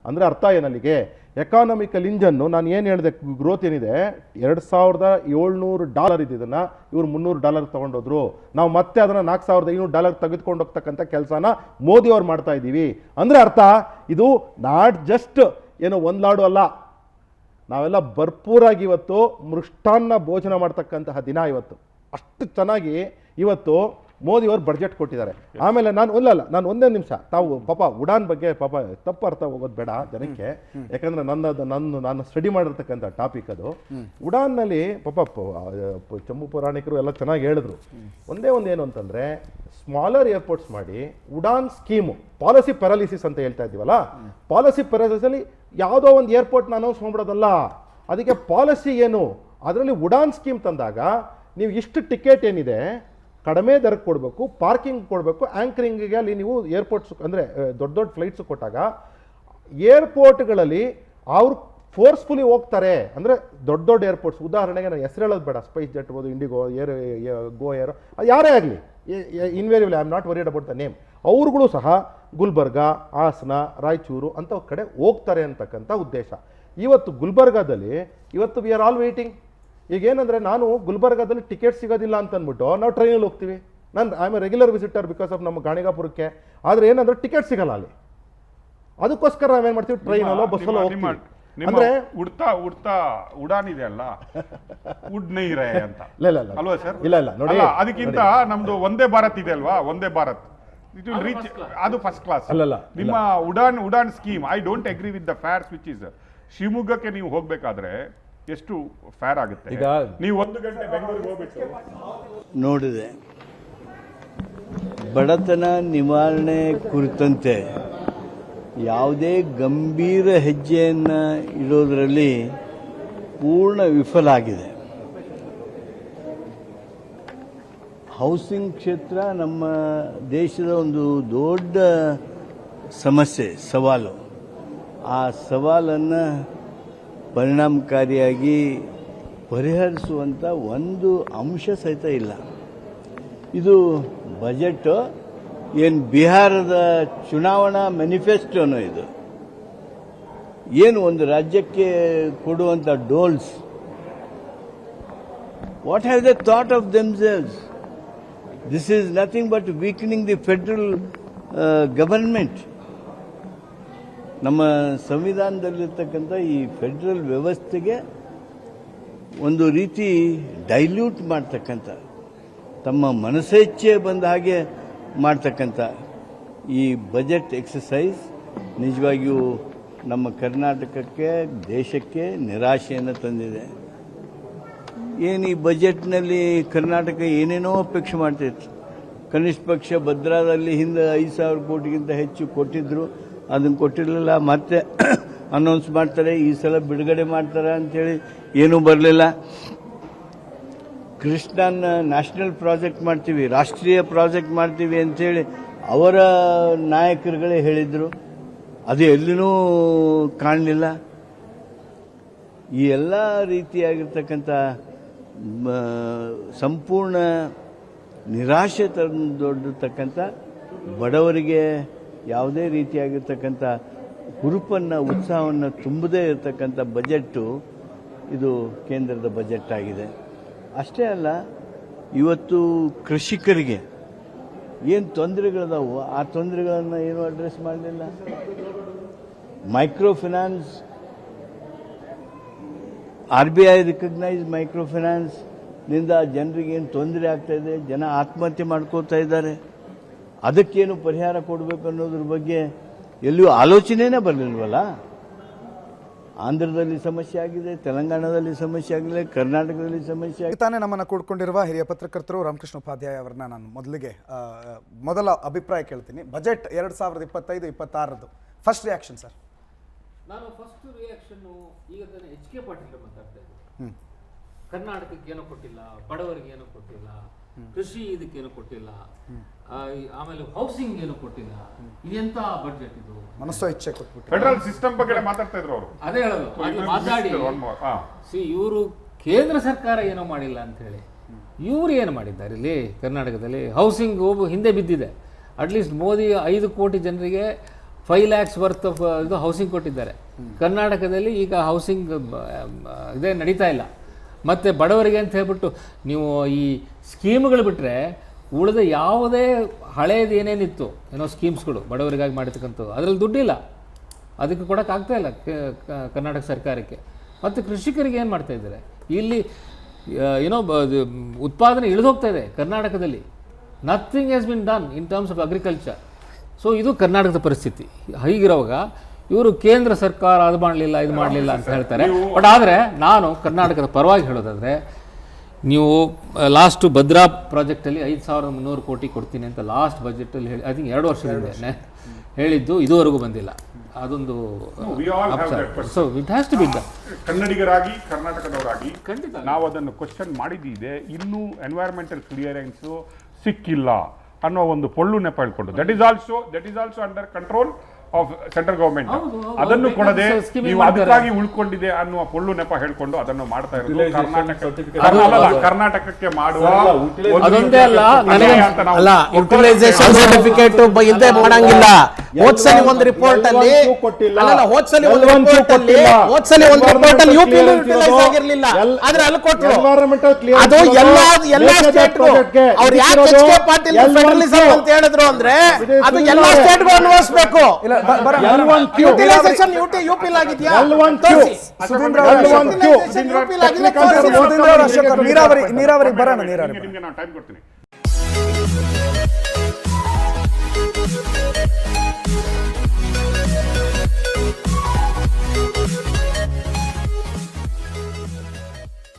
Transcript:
ಅಂದರೆ ಅರ್ಥ ಏನಲ್ಲಿಗೆ economical engine ನಾನು ಏನು ಹೇಳಿದೆ, ಗ್ರೋತ್ ಏನಿದೆ $2,700 ಇದನ್ನು ಇವರು $300 ತೊಗೊಂಡೋದ್ರು. ನಾವು ಮತ್ತೆ ಅದನ್ನು $4,500 ತೆಗೆದುಕೊಂಡು ಹೋಗ್ತಕ್ಕಂಥ ಕೆಲಸನ ಮೋದಿ ಅವ್ರು ಮಾಡ್ತಾ ಇದ್ದೀವಿ. ಅಂದರೆ ಅರ್ಥ ಇದು ನಾಟ್ ಜಸ್ಟ್ ಏನು ಒಂದು ಲಾಡು ಅಲ್ಲ, ನಾವೆಲ್ಲ ಭರ್ಪೂರಾಗಿ ಇವತ್ತು ಮೃಷ್ಟಾನ್ನ ಭೋಜನ ಮಾಡ್ತಕ್ಕಂತಹ ದಿನ ಇವತ್ತು. ಅಷ್ಟು ಚೆನ್ನಾಗಿ ಇವತ್ತು ಮೋದಿಯವರು ಬಡ್ಜೆಟ್ ಕೊಟ್ಟಿದ್ದಾರೆ. ಆಮೇಲೆ ನಾನು ಒಂದೇ ನಿಮಿಷ, ತಾವು ಪಾಪ ಉಡಾನ್ ಬಗ್ಗೆ ಪಾಪ ತಪ್ಪು ಅರ್ಥ ಹೋಗೋದು ಬೇಡ ಜನಕ್ಕೆ, ಯಾಕಂದ್ರೆ ನಾನು ಸ್ಟಡಿ ಮಾಡಿರ್ತಕ್ಕಂಥ ಟಾಪಿಕ್ ಅದು. ಉಡಾನ್ನಲ್ಲಿ ಪಾಪ ಚಂಬು ಪುರಾಣಿಕರು ಎಲ್ಲ ಚೆನ್ನಾಗಿ ಹೇಳಿದ್ರು. ಒಂದೇ ಒಂದು ಏನು ಅಂತಂದ್ರೆ, ಸ್ಮಾಲರ್ ಏರ್ಪೋರ್ಟ್ಸ್ ಮಾಡಿ ಉಡಾನ್ ಸ್ಕೀಮು, ಪಾಲಿಸಿ ಪ್ಯಾರಾಲಿಸಿಸ್ ಅಂತ ಹೇಳ್ತಾ ಇದ್ದೀವಲ್ಲ, ಪಾಲಿಸಿ ಪ್ಯಾರಾಲಿಸಿಸ್ ಅಲ್ಲಿ ಯಾವುದೋ ಒಂದು ಏರ್ಪೋರ್ಟ್ನ ಅನೌನ್ಸ್ ಮಾಡ್ಬಿಡೋದಲ್ಲ, ಅದಕ್ಕೆ ಪಾಲಿಸಿ ಏನು, ಅದರಲ್ಲಿ ಉಡಾನ್ ಸ್ಕೀಮ್ ತಂದಾಗ ನೀವು ಇಷ್ಟು ಟಿಕೆಟ್ ಏನಿದೆ ಕಡಿಮೆ ದರಕ್ಕೆ ಕೊಡಬೇಕು, ಪಾರ್ಕಿಂಗ್ ಕೊಡಬೇಕು, ಆ್ಯಂಕರಿಂಗ್ಗೆ ಅಲ್ಲಿ ನೀವು ಏರ್ಪೋರ್ಟ್ಸ್ ಅಂದರೆ ದೊಡ್ಡ ದೊಡ್ಡ ಫ್ಲೈಟ್ಸು ಕೊಟ್ಟಾಗ ಏರ್ಪೋರ್ಟ್ಗಳಲ್ಲಿ ಅವ್ರು ಫೋರ್ಸ್ಫುಲಿ ಹೋಗ್ತಾರೆ. ಅಂದರೆ ದೊಡ್ಡ ದೊಡ್ಡ ಏರ್ಪೋರ್ಟ್ಸ್, ಉದಾಹರಣೆಗೆ ನಾನು ಹೆಸರು ಹೇಳೋದು ಬೇಡ, ಸ್ಪೈಸ್ ಜೆಟ್ ಇರ್ಬೋದು, ಇಂಡಿಗೋ ಏರ್, ಗೋ ಏರ್, ಯಾರೇ ಆಗಲಿ, invariable I am not worried about the name, ಅವ್ರುಗಳು ಸಹ ಗುಲ್ಬರ್ಗ, ಹಾಸನ, ರಾಯಚೂರು ಅಂತ ಕಡೆ ಹೋಗ್ತಾರೆ ಅಂತಕ್ಕಂಥ ಉದ್ದೇಶ. ಇವತ್ತು ಗುಲ್ಬರ್ಗಾದಲ್ಲಿ ಇವತ್ತು ವಿ ಆರ್ ಆಲ್ ವೇಟಿಂಗ್. ಈಗ ಏನಂದರೆ, ನಾನು ಗುಲ್ಬರ್ಗಾದಲ್ಲಿ ಟಿಕೆಟ್ ಸಿಗೋದಿಲ್ಲ ಅಂತ ಅಂದ್ಬಿಟ್ಟು ನಾವು ಟ್ರೈನಲ್ಲಿ ಹೋಗ್ತೀವಿ. ನಾನು I am A regular visitor because of ನಮ್ಮ ಗಾಣಿಗಾಪುರಕ್ಕೆ. ಆದರೆ ಏನಂದ್ರೆ ಟಿಕೆಟ್ ಸಿಗಲ್ಲ ಅಲ್ಲಿ, ಅದಕ್ಕೋಸ್ಕರ ನಾವೇನು ಮಾಡ್ತೀವಿ, ಟ್ರೈನಲ್ಲೋ ಬಸ್ಸಲ್ಲೋ ಹೋಗ್ತೀವಿ. ಅಂದ್ರೆ ಉಡ್ತಾ ಉಡಾನ್ ಇದೆ ಅಲ್ಲ, ಉಡ್ ನೈ ರೇ ಅಂತ ಅಲ್ವಾ ಸರ್? ಇಲ್ಲ ನೋಡಿ, ಅದಕ್ಕಿಂತ ನಮ್ದು ವಂದೇ ಭಾರತ್ ಇದೆ ಅಲ್ವಾ, Vande Bharat it will reach, ಅದು ಫಸ್ಟ್ ಕ್ಲಾಸ್. ಅಲ್ಲ ನಿಮ್ಮ Udan scheme I don't agree with the fairs which is, ಶಿವಮೊಗ್ಗಕ್ಕೆ ನೀವು ಹೋಗ್ಬೇಕಾದ್ರೆ ಎಷ್ಟು ಫೇರ್ ಆಗುತ್ತೆ. ಈಗ ನೀವು 1 ಗಂಟೆ ಬೆಂಗಳೂರಿಗೆ ಹೋಗ್ಬಿಟ್ಟು ನೋಡಿದೆ, ಬಡತನ ನಿವಾರಣೆ ಕುರಿತಂತೆ ಯಾವುದೇ ಗಂಭೀರ ಹೆಜ್ಜೆಯನ್ನು ಇಡೋದರಲ್ಲಿ ಪೂರ್ಣ ವಿಫಲ ಆಗಿದೆ. ಹೌಸಿಂಗ್ ಕ್ಷೇತ್ರ ನಮ್ಮ ದೇಶದ ಒಂದು ದೊಡ್ಡ ಸಮಸ್ಯೆ, ಸವಾಲು. ಆ ಸವಾಲನ್ನು ಪರಿಣಾಮಕಾರಿಯಾಗಿ ಪರಿಹರಿಸುವಂಥ ಒಂದು ಅಂಶ ಸಹಿತ ಇಲ್ಲ. ಇದು ಬಜೆಟ್ ಏನು ಬಿಹಾರದ ಚುನಾವಣಾ ಮ್ಯಾನಿಫೆಸ್ಟೋನೋ, ಇದು ಏನು ಒಂದು ರಾಜ್ಯಕ್ಕೆ ಕೊಡುವಂಥ doles. What have they thought of themselves? This is nothing but weakening the federal government. ನಮ್ಮ ಸಂವಿಧಾನದಲ್ಲಿರ್ತಕ್ಕಂಥ ಈ ಫೆಡರಲ್ ವ್ಯವಸ್ಥೆಗೆ ಒಂದು ರೀತಿ ಡೈಲ್ಯೂಟ್ ಮಾಡ್ತಕ್ಕಂಥ, ತಮ್ಮ ಮನಸ್ಸೇಚ್ಛೆ ಬಂದ ಹಾಗೆ ಮಾಡ್ತಕ್ಕಂಥ ಈ ಬಜೆಟ್ ಎಕ್ಸಸೈಸ್ ನಿಜವಾಗಿಯೂ ನಮ್ಮ ಕರ್ನಾಟಕಕ್ಕೆ, ದೇಶಕ್ಕೆ ನಿರಾಶೆಯನ್ನು ತಂದಿದೆ. ಏನು ಈ ಬಜೆಟ್ನಲ್ಲಿ ಕರ್ನಾಟಕ ಏನೇನೋ ಅಪೇಕ್ಷೆ ಮಾಡ್ತಿತ್ತು. ಕನಿಷ್ಠ ಪಕ್ಷ ಭದ್ರಾದಲ್ಲಿ ಹಿಂದೆ 5,000 ಕೋಟಿಗಿಂತ ಹೆಚ್ಚು ಕೊಟ್ಟಿದ್ರು, ಅದನ್ನು ಕೊಟ್ಟಿರಲಿಲ್ಲ. ಮತ್ತೆ ಅನೌನ್ಸ್ ಮಾಡ್ತಾರೆ, ಈ ಸಲ ಬಿಡುಗಡೆ ಮಾಡ್ತಾರೆ ಅಂಥೇಳಿ ಏನೂ ಬರಲಿಲ್ಲ. ಕೃಷ್ಣನ್ ನ್ಯಾಷನಲ್ ಪ್ರಾಜೆಕ್ಟ್ ಮಾಡ್ತೀವಿ, ರಾಷ್ಟ್ರೀಯ ಪ್ರಾಜೆಕ್ಟ್ ಮಾಡ್ತೀವಿ ಅಂಥೇಳಿ ಅವರ ನಾಯಕರುಗಳೇ ಹೇಳಿದರು, ಅದು ಎಲ್ಲಿನೂ ಕಾಣಲಿಲ್ಲ. ಈ ಎಲ್ಲ ರೀತಿಯಾಗಿರ್ತಕ್ಕಂಥ ಸಂಪೂರ್ಣ ನಿರಾಶೆ ತಂದೊಡ್ಡತಕ್ಕಂಥ, ಬಡವರಿಗೆ ಯಾವುದೇ ರೀತಿಯಾಗಿರ್ತಕ್ಕಂಥ ಹುರುಪನ್ನು, ಉತ್ಸಾಹವನ್ನು ತುಂಬದೇ ಇರತಕ್ಕಂಥ ಬಜೆಟ್ಟು ಇದು ಕೇಂದ್ರದ ಬಜೆಟ್ ಆಗಿದೆ. ಅಷ್ಟೇ ಅಲ್ಲ, ಇವತ್ತು ಕೃಷಿಕರಿಗೆ ಏನು ತೊಂದರೆಗಳಿದಾವೋ ಆ ತೊಂದರೆಗಳನ್ನು ಏನೂ ಅಡ್ರೆಸ್ ಮಾಡಲಿಲ್ಲ. ಮೈಕ್ರೋ ಫಿನಾನ್ಸ್, RBI ರಿಕಗ್ನೈಸ್ ಮೈಕ್ರೋ ಫಿನಾನ್ಸ್ನಿಂದ ಜನರಿಗೆ ಏನು ತೊಂದರೆ ಆಗ್ತಾ ಇದೆ, ಜನ ಆತ್ಮಹತ್ಯೆ ಮಾಡ್ಕೋತಾ ಇದ್ದಾರೆ, ಅದಕ್ಕೇನು ಪರಿಹಾರ ಕೊಡಬೇಕು ಅನ್ನೋದ್ರ ಬಗ್ಗೆ ಎಲ್ಲಿಯೂ ಆಲೋಚನೆನೇ ಬರಲಿಲ್ವಲ್ಲ. ಆಂಧ್ರದಲ್ಲಿ ಸಮಸ್ಯೆ ಆಗಿದೆ, ತೆಲಂಗಾಣದಲ್ಲಿ ಸಮಸ್ಯೆ ಆಗಿದೆ, ಕರ್ನಾಟಕದಲ್ಲಿ ಸಮಸ್ಯೆ ಆಗಿದೆ. ತಾನೇ ನಮ್ಮನ್ನು ಕೂಡ್ಕೊಂಡಿರುವ ಹಿರಿಯ ಪತ್ರಕರ್ತರು ರಾಮಕೃಷ್ಣ ಉಪಾಧ್ಯಾಯ ಅವರನ್ನ ನಾನು ಮೊದಲ ಅಭಿಪ್ರಾಯ ಕೇಳ್ತೀನಿ. Budget 2025-26 first reaction sir. ನಾನು ಫಸ್ಟ್ ರಿಯಾಕ್ಷನ್, ಈಗ ತಾನೇ HK ಪಾಟೀಲ್ ಮಾತಾಡ್ತಾ ಇದ್ದೆ, ಕರ್ನಾಟಕಕ್ಕೆ ಏನೋ ಕೊಟ್ಟಿಲ್ಲ, ಬಡವರಿಗೆ ಏನೋ ಕೊಟ್ಟಿಲ್ಲ, ಕೃಷಿ ಇದಕ್ಕೇನು ಕೊಟ್ಟಿಲ್ಲ, ಆಮೇಲೆ ಹೌಸಿಂಗ್ ಏನು ಕೊಟ್ಟಿಲ್ಲ, ಇದೆಂತ ಬಡ್ಜೆಟ್ ಇದು, ಮನಸ್ಸೋ ಇಚ್ಛೆ ಕೊಟ್ಬಿಟ್ಟು ಫೆಡರಲ್ ಸಿಸ್ಟಮ್ ಬಗ್ಗೆ ಮಾತಾಡ್ತಾ ಇದ್ರು ಅವರು. ಅದೇ ಹೇಳೋದು, ಮಾತಾಡಿ ಇವರು ಕೇಂದ್ರ ಸರ್ಕಾರ ಏನೋ ಮಾಡಿಲ್ಲ ಅಂತ ಹೇಳಿ, ಇವರು ಏನು ಮಾಡಿದ್ದಾರೆ ಇಲ್ಲಿ ಕರ್ನಾಟಕದಲ್ಲಿ? ಹೌಸಿಂಗ್ ಹಿಂದೆ ಬಿದ್ದಿದೆ. ಅಟ್ಲೀಸ್ಟ್ ಮೋದಿ 5 ಕೋಟಿ ಜನರಿಗೆ 5 lakhs ವರ್ತ್ ಆಫ್ ಇದು ಹೌಸಿಂಗ್ ಕೊಟ್ಟಿದ್ದಾರೆ. ಕರ್ನಾಟಕದಲ್ಲಿ ಈಗ ಹೌಸಿಂಗ್ ಇದೇ ನಡೀತಾ ಇಲ್ಲ. ಮತ್ತು ಬಡವರಿಗೆ ಅಂತ ಹೇಳ್ಬಿಟ್ಟು ನೀವು ಈ ಸ್ಕೀಮ್ಗಳು ಬಿಟ್ಟರೆ ಉಳಿದ ಯಾವುದೇ ಹಳೇದು ಏನೇನಿತ್ತು ಏನೋ ಸ್ಕೀಮ್ಸ್ಗಳು ಬಡವರಿಗಾಗಿ ಮಾಡಿರ್ತಕ್ಕಂಥದ್ದು ಅದರಲ್ಲಿ ದುಡ್ಡಿಲ್ಲ, ಅದಕ್ಕೆ ಕೊಡೋಕ್ಕಾಗ್ತಾ ಇಲ್ಲ ಕರ್ನಾಟಕ ಸರ್ಕಾರಕ್ಕೆ. ಮತ್ತು ಕೃಷಿಕರಿಗೆ ಏನು ಮಾಡ್ತಾ ಇದ್ದಾರೆ, ಇಲ್ಲಿ ಏನೋ ಉತ್ಪಾದನೆ ಇಳಿದು ಹೋಗ್ತಾ ಇದೆ ಕರ್ನಾಟಕದಲ್ಲಿ. Nothing has been done in terms of agriculture. So ಇದು ಕರ್ನಾಟಕದ ಪರಿಸ್ಥಿತಿ. ಹೀಗಿರುವಾಗ ಇವರು ಕೇಂದ್ರ ಸರ್ಕಾರ ಅದು ಮಾಡಲಿಲ್ಲ ಇದು ಮಾಡಲಿಲ್ಲ ಅಂತ ಹೇಳ್ತಾರೆ. ಬಟ್ ಆದರೆ ನಾನು ಕರ್ನಾಟಕದ ಪರವಾಗಿ ಹೇಳೋದಾದರೆ, ನೀವು ಲಾಸ್ಟು ಭದ್ರಾ ಪ್ರಾಜೆಕ್ಟಲ್ಲಿ 5,300 ಕೋಟಿ ಕೊಡ್ತೀನಿ ಅಂತ ಲಾಸ್ಟ್ ಬಜೆಟಲ್ಲಿ ಹೇಳಿ, ಐ ಥಿಂಕ್ 2 ವರ್ಷದಿಂದ ಹೇಳಿದ್ದು ಇದುವರೆಗೂ ಬಂದಿಲ್ಲ. ಅದೊಂದು so it has to be done. ಕನ್ನಡಿಗರಾಗಿ ಕರ್ನಾಟಕದವರಾಗಿ ಖಂಡಿತ ನಾವು ಅದನ್ನು ಕ್ವಶನ್ ಮಾಡಿದ್ದಿದೆ. ಇನ್ನೂ ಎನ್ವೈರ್ಮೆಂಟಲ್ ಕ್ಲಿಯರೆನ್ಸು ಸಿಕ್ಕಿಲ್ಲ ಅನ್ನೋ ಒಂದು ಪೊಳ್ಳು ನೆಪ ಹೇಳ್ಕೊಂಡು that is also under control of central government. ಅದನ್ನು ಕೊಡದೆ ನೀವು ಅದಕ್ಕಾಗಿ ಉಳ್ಕೊಂಡಿದೆ ಅನ್ನುವ ಪೊಳ್ಳು ನೆಪ ಹೇಳ್ಕೊಂಡು ಅದನ್ನು ಮಾಡ್ತಾ ಇರೋದು ಕರ್ನಾಟಕಕ್ಕೆ ಮಾಡುವ ಅದೊಂದೇ ಅಲ್ಲ, ಅಲ್ಲ ಯುಟಿಲೈಸೇಷನ್ ಸರ್ಟಿಫಿಕೇಟ್ ಇಲ್ಲದೆ ಮಾಡಂಗಿಲ್ಲ. ಹೋದ್ಸಲಿ ಒಂದು ರಿಪೋರ್ಟ್ ಅಲ್ಲಿ ಯುಪಿ ಯುಟಿಲೈಸ್ ಆಗಿರ್ಲಿಲ್ಲ, ಆದ್ರೆ ಅಲ್ಲಿ ಕೊಟ್ಟರು. ಅದು ಎಲ್ಲಾ ಸ್ಟೇಟ್ಗೂ ಅವ್ರು ಯಾಕೆ ಎಚ್ ಕೆ ಪಾಟೀಲ್ ಫೆಡರಲಿಸಂ ಅಂತ ಹೇಳಿದ್ರು ಅಂದ್ರೆ ಅದು ಎಲ್ಲಾ ಸ್ಟೇಟ್ಗೂ ಅನ್ವಯಿಸಬೇಕು. ಯುಟಿಲೈಸೇಷನ್ ಯುಪಿ ಆಗಿದೆಯಾ? ನೀರಾವರಿ ಬರೋಣ. ನಿಮಗೆ ನಾನು ಟೈಮ್ ಕೊಡ್ತೀನಿ.